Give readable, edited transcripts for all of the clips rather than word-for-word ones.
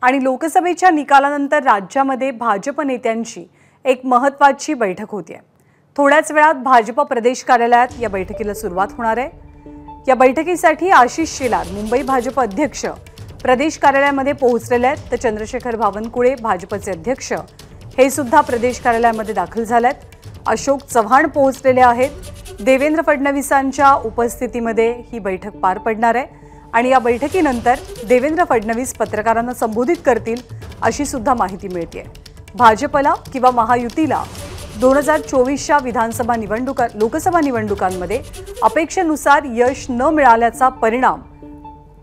आणि लोकसभेच्या निकालानंतर राज्यामध्ये भाजप नेत्यांची एक महत्त्वाची बैठक होतीये। थोड्याच वेळात भाजप प्रदेश कार्यालयात या बैठकीला सुरुवात होणार आहे। या बैठकीसाठी आशिष शेलार मुंबई भाजप अध्यक्ष प्रदेश कार्यालयामध्ये पोहोचलेले आहेत, तर चंद्रशेखर बावनकुळे भाजपचे अध्यक्ष हे सुद्धा प्रदेश कार्यालयामध्ये दाखल झालेत। अशोक चव्हाण पोहोचलेले आहेत। देवेंद्र फडणवीसांच्या उपस्थितीमध्ये ही बैठक पार पडणार आहे आणि या बैठकीनंतर देवेंद्र फडणवीस पत्रकारांना संबोधित करतील अशी सुद्धा माहिती मिळते। भाजपला किंवा महायुतीला 2024च्या विधानसभा लोकसभा निवडणुकांमध्ये अपेक्षेनुसार यश न मिळाल्याचा परिणाम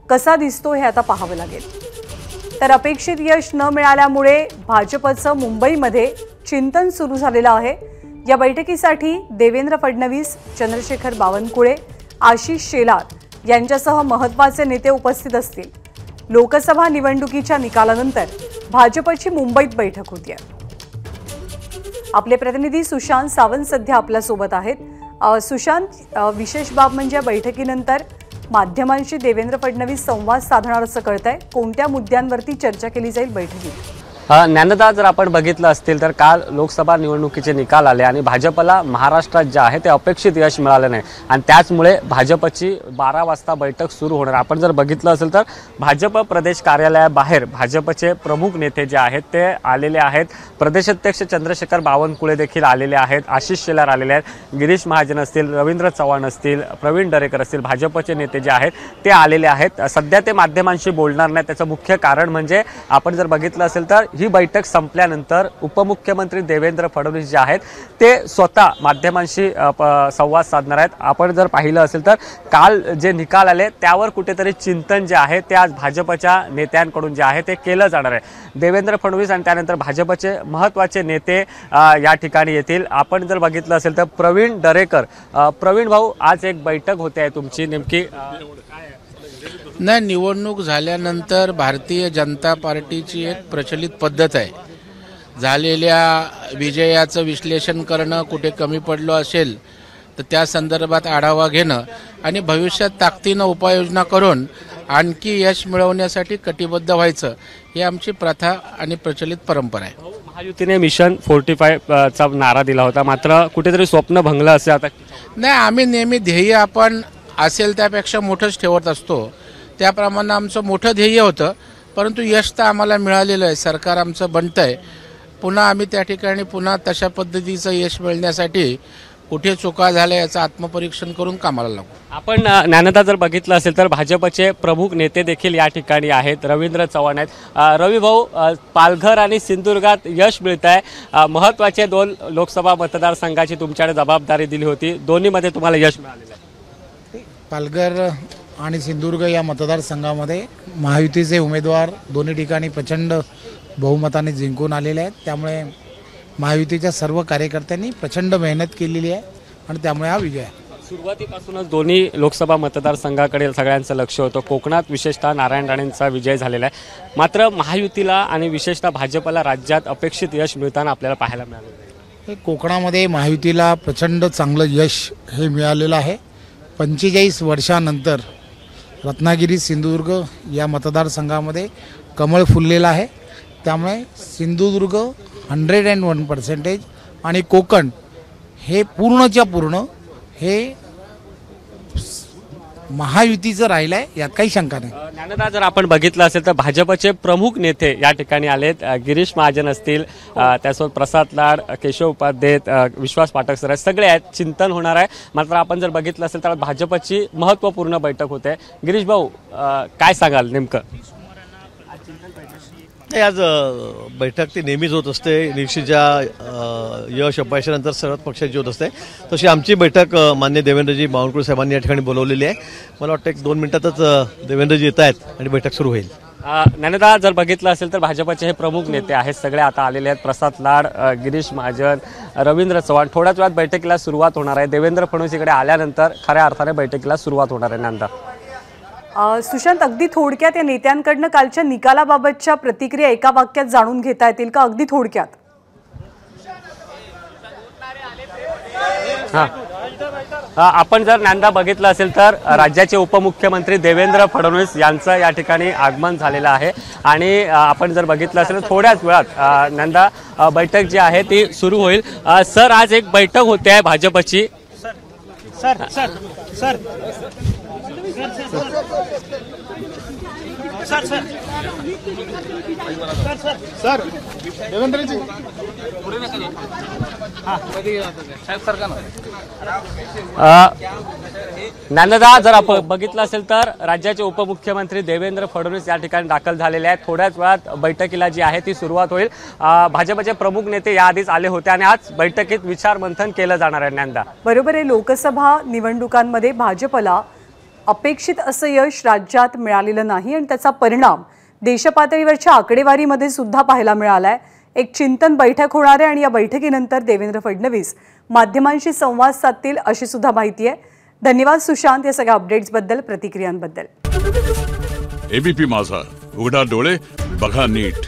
कसा दिसतो हे आता पाहावं लागेल। तर अपेक्षित यश न मिळाल्यामुळे भाजपचं मुंबईमध्ये चिंतन सुरू झालेलं आहे। या बैठकीसाठी देवेंद्र फडणवीस, चंद्रशेखर बावनकुळे, आशिष शेलार यांच्यासह महत्त्वाचे नेते उपस्थित असतील। लोकसभा निवडणुकीच्या निकालानंतर भाजपची मुंबईत बैठक होती आहे। आपले प्रतिनिधी सुशांत सावंत सध्या आपल्या सोबत आहेत। सुशांत, विशेष बाब म्हणजे बैठकीनंतर माध्यमांशी देवेंद्र फडणवीस संवाद साधणार असं कळतंय। कोणत्या मुद्द्यांवरती चर्चा केली जाईल बैठकीत? ज्ञानदा, जर आपण बघितलं असतील तर काल लोकसभा निवडणुकीचे निकाल आले आणि भाजपला महाराष्ट्रात जे आहे ते अपेक्षित यश मिळालं नाही आणि त्याचमुळे भाजपची 12 वाजता बैठक सुरू होणार। आपण जर बघितलं असेल तर भाजप प्रदेश कार्यालयाबाहेर भाजपचे प्रमुख नेते जे आहेत ते आलेले आहेत। प्रदेशाध्यक्ष चंद्रशेखर बावनकुळे देखील आलेले आहेत, आशिष शेलार आलेले आहेत, गिरीश महाजन असतील, रवींद्र चव्हाण असतील, प्रवीण दरेकर असतील, भाजपचे नेते जे आहेत ते आलेले आहेत। सध्या ते माध्यमांशी बोलणार नाही, त्याचं मुख्य कारण म्हणजे आपण जर बघितलं असेल तर ही बैठक संपल्यानंतर उपमुख्यमंत्री देवेंद्र फडणवीस जे आहेत ते स्वतः माध्यमांशी संवाद साधणार आहेत। आपण जर पाहिलं असेल तर काल जे निकाल आले त्यावर कुठेतरी चिंतन जे आहे ते आज भाजपच्या नेत्यांकडून जे आहे ते केलं जाणार आहे। देवेंद्र फडणवीस आणि त्यानंतर भाजपचे महत्त्वाचे नेते या ठिकाणी येतील। आपण जर बघितलं असेल तर प्रवीण दरेकर, प्रवीण भाऊ, आज एक बैठक होते आहे तुमची, नेमकी नाही, निवडणूक झाल्यानंतर भारतीय जनता पार्टीची एक प्रचलित पद्धत आहे, झालेल्या विजयाचं विश्लेषण करणं, कुठे कमी पडलो असेल तर त्या संदर्भात आढावा घेणं आणि भविष्यात ताकदीनं उपाययोजना करून आणखी यश मिळवण्यासाठी कटिबद्ध व्हायचं, ही आमची प्रथा आणि प्रचलित परंपरा आहे। महायुतीने मिशन 45 चा नारा दिला होता, मात्र कुठेतरी स्वप्न भंगलं असे आता नाही। आम्ही नेहमी ध्येय आपण असेल त्यापेक्षा मोठंच ठेवत असतो, त्याप्रमाणे आमचं मोठं ध्येय होतं, परंतु यश तर आम्हाला मिळालेलं आहे, सरकार आमचं बनतंय। पुन्हा आम्ही त्या ठिकाणी पुन्हा तशा पद्धतीचं यश मिळण्यासाठी कुठे चुका झाल्या याचं आत्मपरीक्षण करून कामाला लागू। आपण ज्ञानदा जर बघितलं असेल तर भाजपचे प्रमुख नेते देखील या ठिकाणी आहेत, रवींद्र चव्हाण आहेत। रवी भाऊ, पालघर आणि सिंधुदुर्गात यश मिळत आहे, महत्त्वाचे 2 लोकसभा मतदारसंघाची तुमच्याकडे जबाबदारी दिली होती, दोन्हीमध्ये तुम्हाला यश मिळालेलं आहे। पालघर आणि सिंधुदुर्ग या मतदारसंघामध्ये महायुतीचे उमेदवार दोन्ही ठिकाणी प्रचंड बहुमताने जिंकून आलेले आहेत, त्यामुळे महायुतीच्या सर्व कार्यकर्त्यांनी प्रचंड मेहनत केलेली आहे आणि त्यामुळे हा विजय आहे। सुरुवातीपासूनच दोन्ही लोकसभा मतदारसंघाकडे सगळ्यांचं लक्ष होतं, कोकणात विशेषतः नारायण राणेंचा विजय झालेला आहे, मात्र महायुतीला आणि विशेषतः भाजपला राज्यात अपेक्षित यश मिळताना आपल्याला पाहायला मिळालं। कोकणामध्ये महायुतीला प्रचंड चांगलं यश हे मिळालेलं आहे। 45 वर्षानंतर रत्नागिरी सिंधुदुर्ग या मतदारसंघामध्ये कमळ फुललेलं आहे, त्यामुळे सिंधुदुर्ग 101% आणि कोकण हे पूर्णच्या पूर्ण हे महायुतीचं राहिलं आहे, यात काही शंका नाही। ज्ञानदा, जर आपण बघितलं असेल तर भाजपचे प्रमुख नेते या ठिकाणी आलेत, गिरीश महाजन असतील, त्यासोबत प्रसाद लाड, केशव उपाध्याय, विश्वास पाठक सर सगळे आहेत, चिंतन होणार आहे। मात्र आपण जर बघितलं असेल तर भाजपची महत्त्वपूर्ण बैठक होते। गिरीश भाऊ, काय सांगाल नेमकं? आज बैठक ती नेहमीच होत असते, निश्चितच्या यश अपयशानंतर सर्वच पक्षाची होत असते, तशी आमची बैठक मान्य देवेंद्रजी बावनकुळे साहेबांनी या ठिकाणी बोलवलेली आहे। मला वाटतं 1-2 मिनिटातच देवेंद्रजी येत आहेत आणि बैठक सुरू होईल। ज्ञानदा, जर बघितलं असेल तर भाजपचे हे प्रमुख नेते आहेत, सगळे आता आलेले आहेत, प्रसाद लाड, गिरीश महाजन, रवींद्र चव्हाण। थोड्याच वेळात बैठकीला सुरुवात होणार आहे। देवेंद्र फडणवीस इकडे आल्यानंतर खऱ्या अर्थाने बैठकीला सुरुवात होणार आहे। ज्ञानदा, सुशांत, अगदी थोडक्यात या नेत्यांकडनं कालच्या निकालाबाबतच्या प्रतिक्रिया एका वाक्यात जाणून घेता येतील का? अगदी थोडक्यात। आपण जर ज्ञानदा बघितलं असेल तर राज्याचे उपमुख्यमंत्री देवेंद्र फडणवीस यांचं या ठिकाणी आगमन झालेलं आहे आणि आपण जर बघितलं असेल तर थोड्याच वेळात ज्ञानदा बैठक जी आहे ती सुरू होईल। सर, आज एक बैठक होते आहे भाजपची। Sir sir sir sir sir sir sir Devendraji Dnyanada, जर आपण बघितलं असेल तर राज्याचे उपमुख्यमंत्री देवेंद्र फडणवीस या ठिकाणी दाखल झालेले आहेत। थोड्याच वेळात बैठकीला जी आहे ती सुरुवात होईल। भाजपचे प्रमुख नेते याआधीच आले होते आणि आज बैठकीत विचारमंथन केलं जाणार आहे। ज्ञानदा, बरोबर आहे। लोकसभा निवडणुकांमध्ये भाजपला अपेक्षित असं यश राज्यात मिळालेलं नाही आणि त्याचा परिणाम देशपातळीवरच्या आकडेवारीमध्ये सुद्धा पाहायला मिळालाय। एक चिंतन बैठक होणार आहे आणि या बैठकीनंतर देवेंद्र फडणवीस माध्यमांशी संवाद साधतील अशी सुद्धा माहिती आहे। धन्यवाद सुशांत या सगळ्या अपडेट्सबद्दल, प्रतिक्रियांबद्दल। एबीपी माझा, उघडा डोळे बघा नीट।